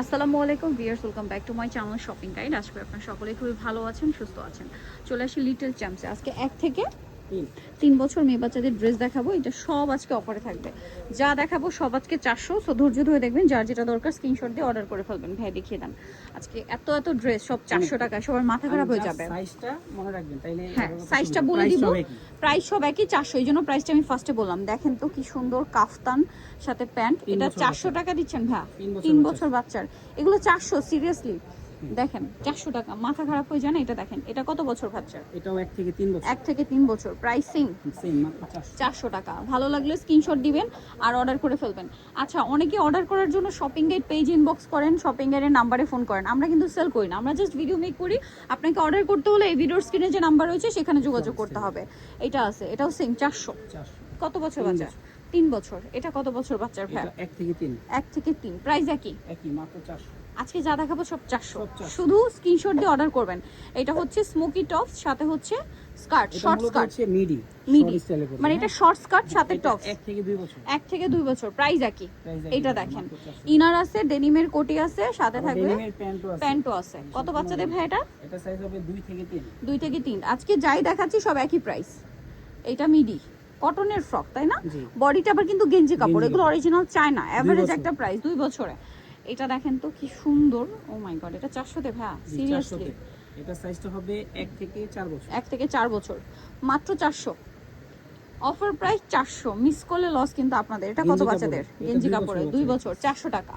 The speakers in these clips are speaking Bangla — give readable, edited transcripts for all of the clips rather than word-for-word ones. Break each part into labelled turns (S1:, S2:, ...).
S1: আসসালামু আলাইকুম viewers, welcome back to my channel shopping guide. আজকে আপনারা সকলেই খুবই ভালো আছেন, সুস্থ আছেন। চলে আসি লিটল চ্যাম্পসে। আজকে 1 থেকে 3 বছর মেয়ে বাচ্চাদের ড্রেস দেখাবো। এটা সব আজকে অফারে থাকবে। যা দেখাবো সব আজকে 400। সো ধৈর্য ধরে দেখবেন, যার যেটা দরকার স্ক্রিনশট দিয়ে অর্ডার করে ফেলবেন। ভাই দেখিয়ে দেন আজকে এত এত ড্রেস, সব 400 টাকায়। সবার মাথা খারাপ হয়ে যাবে।
S2: সাইজটা মনে রাখবেন, তাইলে
S1: হ্যাঁ, সাইজটা বলে দিব। প্রাইস সব একই 400, এই জন্য প্রাইসটা আমি ফার্স্টে বললাম। দেখেন তো কি সুন্দর কাফতান সাথে প্যান্ট। এটা 400 টাকা দিচ্ছেন ভাই, 3 বছর বাচ্চার। এগুলো 400, সিরিয়াসলি দেখেন 400 টাকা। মাথা খারাপ হয়ে যায় না? এটা দেখেন, এটা কত বছর বাচ্চার?
S2: এটাও 1 থেকে 3 বছর।
S1: 1 থেকে 3 বছর, প্রাইস সেম
S2: মাত্র
S1: 400 টাকা। ভালো লাগলে স্ক্রিনশট দিবেন আর অর্ডার করে ফেলবেন। আচ্ছা, অনেকে অর্ডার করার জন্য শপিং গাইড পেজ ইনবক্স করেন, শপিং গাইডের নাম্বারে ফোন করেন। আমরা কিন্তু সেল করি না, আমরা জাস্ট ভিডিও মেক করি। আপনাকে অর্ডার করতে হলে এই ভিডিওর স্ক্রিনে যে নাম্বার রয়েছে সেখানে যোগাযোগ করতে হবে। এটা আছে, এটাও সেম 400। কত বছর বাচ্চা? 3 বছর। এটা কত বছর বাচ্চার ভাই?
S2: 1 থেকে 3।
S1: 1 থেকে 3, প্রাইস একই
S2: মাত্র 400।
S1: আজকে যা দেখাবো সব 400। শুধু স্ক্রিনশট দিয়ে অর্ডার করবেন। এটা হচ্ছে স্মোকি টপস, সাথে হচ্ছে স্কার্ট, শর্ট স্কার্ট,
S2: মিডি
S1: মানে এটা শর্ট স্কার্ট সাথে টপস।
S2: 1 থেকে 2 বছর।
S1: 1 থেকে 2 বছর, প্রাইস একই। এটা দেখেন, ইনার আছে, ডেনিমের কোটি আছে, সাথে থাকবে
S2: ডেনিমের
S1: প্যান্টও আছে। কত বাচ্চাদের ভাই এটা?
S2: এটা সাইজ হবে 2 থেকে 3।
S1: 2 থেকে 3। আজকে যাই দেখাচ্ছি সব একই প্রাইস। এটা মিডি কটনের ফ্রক, তাই না? বডিটা আবার কিন্তু গেঞ্জি কাপড়। এগুলো অরিজিনাল চায়না, এভারেজ একটা প্রাইস 2 বছরে। এটা দেখেন তো কি সুন্দর। ও মাই গড, এটা 400 তে ভাই, সিরিয়াসলি।
S2: এটা সাইজটা হবে 1 থেকে 4 বছর।
S1: 1 থেকে 4 বছর, মাত্র 400। অফার প্রাইস 400, মিস করলে লস কিন্তু আপনাদের। এটা কত বাচ্চাদের? গেঞ্জি কাপড়ে 2 বছর, 400 টাকা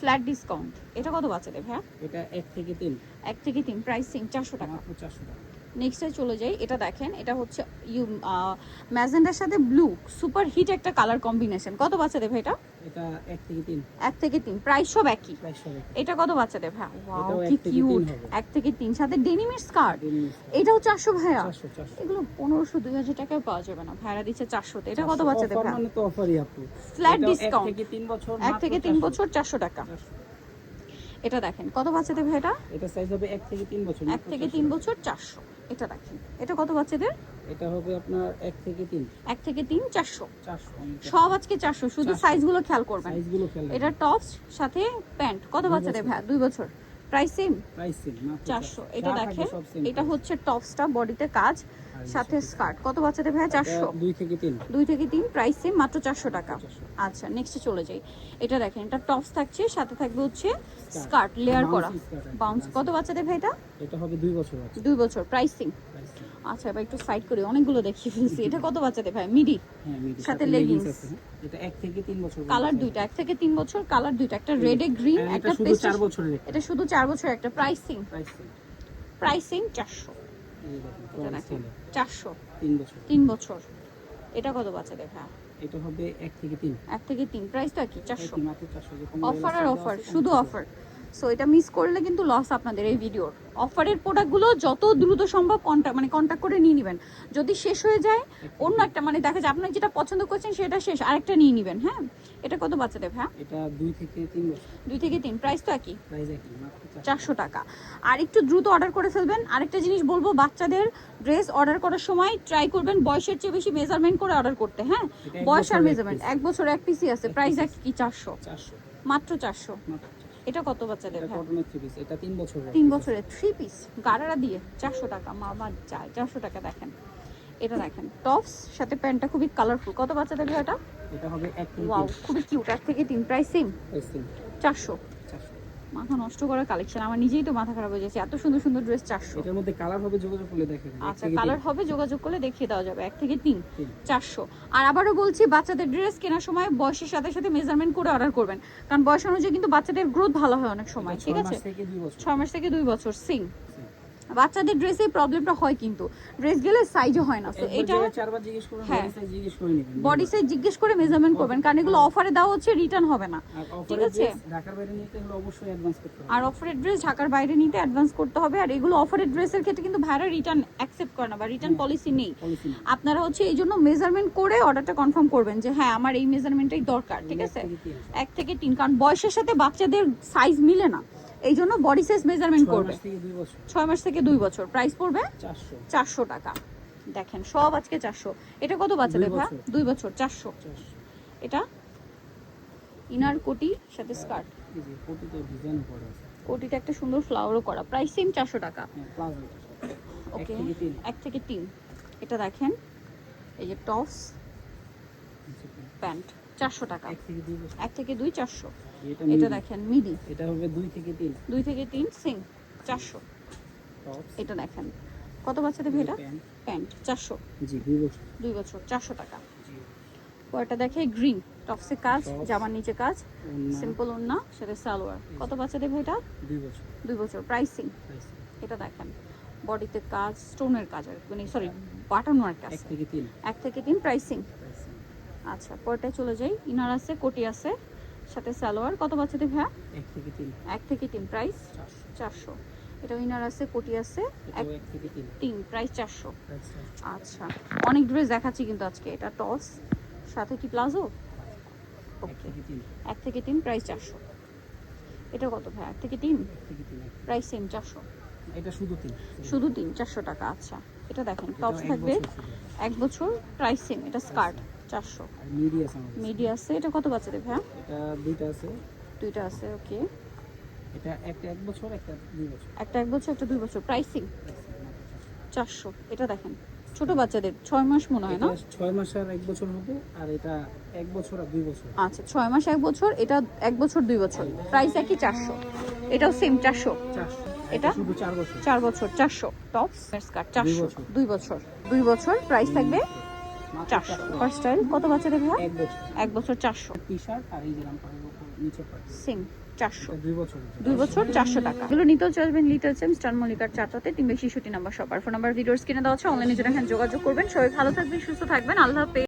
S1: ফ্ল্যাট ডিসকাউন্ট। এটা কত বাচ্চাদের ভাই?
S2: এটা 1 থেকে 3।
S1: 1 থেকে 3, প্রাইস সেম 400 টাকা।
S2: মাত্র 400 টাকা।
S1: নেক্সটে চলে যাই। এটা দেখেন, এটা হচ্ছে ম্যাজেন্ডার সাথে ব্লু, সুপার হিট একটা কালার কম্বিনেশন। কত বাচ্চাদের ভাই এটা?
S2: এটা 1 থেকে 3।
S1: 1 থেকে 3, প্রাইস সব একই। এটা কত বাচ্চাদের ভাই? ওয়াও কি কিউট। 1 থেকে 3, সাথে ডেনিমের স্কার্ট। এটাও 400 ভাইয়া। এগুলো 1500 2000 টাকায় পাওয়া যাবে না, ভাইরা দিচ্ছে 400 তে। এটা কত বাচ্চাদের ভাই?
S2: মানে তো অফারই আপু,
S1: ফ্ল্যাট ডিসকাউন্ট।
S2: 1 থেকে 3 বছর,
S1: 1 থেকে 3 বছর 400 টাকা। এটা দেখেন, কত বাচ্চাদের ভাই এটা?
S2: এটা সাইজ হবে 1 থেকে 3 বছর।
S1: 1 থেকে 3 বছর 400। এটা দেখেন, এটা কত বাচ্চাদের?
S2: এটা হবে আপনার 1 থেকে 3।
S1: 1 থেকে 3, 400।
S2: 400
S1: সব আজকে 400, শুধু সাইজগুলো খেয়াল করবেন। এটা টপস সাথে প্যান্ট। কত বাচ্চাদের ভাই? 2 বছর, প্রাইস সেম 400। এটা দেখেন, এটা হচ্ছে টপসটা, বডিতে কাজ, সাথে স্কার্ট। কত বাচ্চাদের ভাই? 400।
S2: 2 থেকে 3।
S1: 2 থেকে 3, প্রাইস সেম, মাত্র 400 টাকা। আচ্ছা, নেক্সটে চলে যাই। এটা দেখেন, এটা টপস থাকছে, সাথে থাকবে হচ্ছে স্কার্ট লেয়ার করা, বাউন্স। কত বাচ্চাদের ভাই এটা?
S2: এটা হবে 2 বছর।
S1: 2 বছর, প্রাইস সেম। আচ্ছা, এবার একটু সাইড করি, অনেকগুলো দেখিয়ে ফেলছি। এটা কত বাচ্চাদের ভাই? মিডি সাথে লেগিংস।
S2: এটা 1 থেকে 3 বছর।
S1: কালার দুইটা, 1 থেকে 3 বছর, কালার দুইটা, একটা রেড এ গ্রিন, একটা
S2: পেস্ট। 4 বছরের।
S1: এটা শুধু 4 বছর একটা। প্রাইসিং 400। এটা দেখেন 400, 3 বছর। এটা কত বাচ্চাদের ভাই?
S2: এটা হবে 1 থেকে 3।
S1: 1 থেকে 3, প্রাইস তো কি? 400।
S2: মাত্র 400।
S1: অফার আর অফার, শুধু অফার। সো এটা মিস করলে কিন্তু লস আপনাদের এই ভিডিওর। অফারের প্রোডাক্টগুলো যত দ্রুত সম্ভব কন্ট্যাক্ট করে নিয়ে নেবেন। যদি শেষ হয়ে যায়, অন্য একটা দেখা যায় আপনার যেটা পছন্দ করছেন সেটা শেষ, আরেকটা নিয়ে নেবেন। হ্যাঁ, এটা কত বাচ্চাদের ভাই?
S2: এটা 2 থেকে 3 বছর।
S1: 2 থেকে 3, প্রাইস তো একই,
S2: মাত্র
S1: 400 টাকা। আর একটু দ্রুত অর্ডার করে ফেলবেন। আরেকটা জিনিস বলবো, বাচ্চাদের ড্রেস অর্ডার করার সময় ট্রাই করবেন বয়সের চেয়ে বেশি মেজারমেন্ট করে অর্ডার করতে। হ্যাঁ, বয়স আর মেজারমেন্ট। 1 বছর 1 পিসই আছে, প্রাইস কি? 400। মাত্র 400। এটা কত বাচ্চাদের ভাই?
S2: এটা 3 বছর।
S1: 3 বছরের 3 পিস গাড়ারা দিয়ে 400 টাকা। মা যায় 400 টাকা। দেখেন, এটা দেখেন টপস সাথে প্যান্টটা খুবই কালারফুল। কত বাচ্চাদের ভাই এটা?
S2: এটা হবে 1 থেকে 3।
S1: ওয়াও, খুবই কিউট। 1 থেকে 3, প্রাইস সেম 400। মাথা নষ্ট করার কালেকশন, আমার নিজেই তো মাথা খারাপ হয়ে যাচ্ছে। এত সুন্দর সুন্দর ড্রেস 400।
S2: এটার মধ্যে কালার হবে, যোগাযোগ করলে দেখেন।
S1: আচ্ছা, কালার হবে, যোগাযোগ করলে দেখিয়ে দেওয়া যাবে। 1 থেকে 3, 400। আর আবারও বলছি, বাচ্চাদের ড্রেস কেনার সময় বয়সের সাথে সাথে মেজারমেন্ট করে অর্ডার করবেন, কারণ বয়স অনুযায়ী কিন্তু বাচ্চাদের গ্রোথ ভালো হয় অনেক সময়। ঠিক আছে, 6 মাস থেকে 2 বছর সিং। বাচ্চাদের ড্রেসে প্রবলেমটা হয়, কিন্তু ড্রেস গেলে সাইজও হয় না। সো এটা 4বার জিজ্ঞেস করবেন, বডি সাইজ জিজ্ঞেস করে নেবেন, বডি সাইজ জিজ্ঞেস করে মেজারমেন্ট করবেন, কারণ এগুলো অফারে দেওয়া হচ্ছে, রিটার্ন হবে না। ঠিক আছে,
S2: ঢাকার বাইরে নিতে হলে অবশ্যই অ্যাডভান্স করতে হবে।
S1: আর অফারের ড্রেস ঢাকার বাইরে নিতে অ্যাডভান্স করতে হবে। আর এগুলো অফারের ড্রেসের ক্ষেত্রে কিন্তু ভাইরা রিটার্ন অ্যাকসেপ্ট করে না, বা রিটার্ন পলিসি নেই। আপনারা হচ্ছে এই জন্য মেজারমেন্ট করে অর্ডারটা কনফার্ম করবেন যে হ্যাঁ, আমার এই মেজারমেন্টটাই দরকার। ঠিক আছে, 1 থেকে 3, কারণ বয়সের সাথে বাচ্চাদের সাইজ মিলে না, এই জন্য বডি সাইজ মেজারমেন্ট করবে। 6 মাস থেকে 2 বছর, প্রাইস পড়বে 400 টাকা। দেখেন সব আজকে 400। এটা কত বাচ্চাদের ভাই? 2 বছর, 400। এটা ইনার কোটি সাথে স্কার্ট,
S2: এই যে কোটিতে ডিজাইন করা আছে।
S1: কোটিতে একটা সুন্দর ফ্লাওয়ারও করা, প্রাইস সেম 400 টাকা।
S2: হ্যাঁ প্লাজো এটা।
S1: ওকে,
S2: 1 থেকে 3।
S1: 1 থেকে 3। এটা দেখেন, এই যে টপস প্যান্ট 400 টাকা।
S2: 1 থেকে 2 বছর।
S1: 1 থেকে 2 400।
S2: এটা
S1: এটা
S2: মিডি।
S1: দেখেন মিডি,
S2: এটা হবে 2 থেকে 3
S1: 2 থেকে 3 সেম 400।
S2: টপস।
S1: এটা দেখেন কত বাচ্চাদের ভাই এটা?
S2: প্যান্ট।
S1: প্যান্ট 400,
S2: জি 2 বছর।
S1: 2 বছর 400 টাকা।
S2: জি
S1: পরেরটা দেখে গ্রিন, টপসে কাজ,
S2: টপস।
S1: জামার নিচে কাজ,
S2: ওন্না
S1: সিম্পল ওন্না, সাথে সালোয়ার। কত বাচ্চাদের ভাই এটা?
S2: 2 বছর।
S1: 2 বছর, প্রাইসিং।
S2: প্রাইস
S1: এটা দেখেন বডিতে কাজ, স্টোনের কাজ, আর মানে সরি বাটন ওয়ার্ক
S2: 1
S1: আছে।
S2: থেকে 3।
S1: 1 থেকে 3 প্রাইসিং।
S2: প্রাইস
S1: আচ্ছা পরেরটায় চলে যাই। ইনার আছে, কোটি আছে, সাথে সালোয়ার। কত বাচ্চাদের ভাইয়া?
S2: 1 থেকে 3
S1: 1 থেকে 3 প্রাইস
S2: 400।
S1: 400। এটা ইনার আছে, কোটি আছে,
S2: এটাও 1 থেকে 3
S1: 3 প্রাইস 400।
S2: প্রাইস
S1: আচ্ছা অনেক ড্রেস দেখাচ্ছি কিন্তু আজকে। এটা টস, সাথে কি প্লাজো?
S2: 1
S1: ওকে,
S2: থেকে 3
S1: 1 থেকে 3 প্রাইস 400। এটা কত ভাই? 1 থেকে 3
S2: 1 থেকে 3
S1: প্রাইস সেম 400।
S2: এটা শুধু 3
S1: শুধু 3 400 টাকা। আচ্ছা এটা দেখেন টপস
S2: এটাও 1
S1: থাকবে
S2: বছর শুধু।
S1: 1 বছর, প্রাইস সেম। এটা স্কার্ট 400।
S2: আর মিডি আছে আমাদের
S1: মিডি আছে, এটা কত বাচ্চাদের ভাই?
S2: এটা দুইটা আছে
S1: দুইটা আছে, ওকে।
S2: এটা একটা 1 বছর একটা 2 বছর
S1: একটা 1 বছর, একটা 2 বছর, প্রাইসিং 400। এটা দেখেন ছোট বাচ্চাদের 6 মাস মনে হয় না?
S2: 6 মাস আর 1 বছর হবে আর এটা 1 বছর আর 2 বছর
S1: আচ্ছা 6 মাস 1 বছর, এটা 1 বছর 2 বছর, প্রাইস একই 400। এটাও সেম 400।
S2: 400
S1: এটা?
S2: শুধু 4 বছর
S1: 4 বছর 400। টপস স্কার্ট 400,
S2: বছর।
S1: 2 বছর, 2 বছর, প্রাইস থাকবে
S2: মাত্র
S1: 400। ফার্স্ট স্টাইল কত বাচ্চাদের ভাই?
S2: 1 বছর
S1: 1 বছর 400
S2: টি-শার্ট আর এই যে রামপারের উপর নিচে পায়
S1: সেম 400।
S2: এটা 2 বছর
S1: 2 বছর 400 টাকা। এগুলো নিতেও চলবেন লিটল চেম স্টার মল্লিকার 4টাতে 362 নাম্বার শপ। আর ফোন নাম্বার ভিডিওস কিনে দেওয়া আছে, অনলাইনে জন্য এখানে যোগাযোগ করবেন। সবাই ভালো থাকবেন, সুস্থ থাকবেন, আল্লাহ হাফেজ।